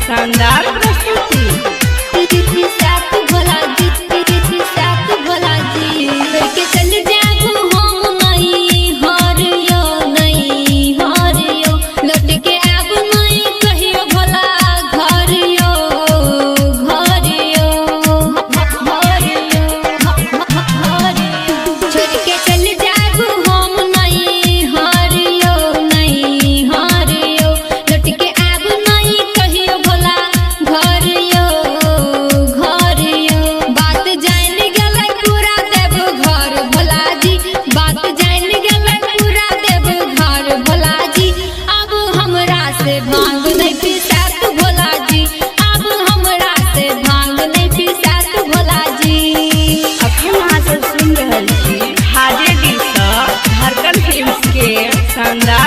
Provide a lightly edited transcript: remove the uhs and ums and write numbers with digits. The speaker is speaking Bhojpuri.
शानदार प्रस्तुति। भांग नहीं पिसात भोला जी, अब हमरा से भांग नहीं पिसात भोला जी। अखन अहाँ सब सुन रहल छी हाजे दिल सँ धड़कन फिल्म्स के शानदार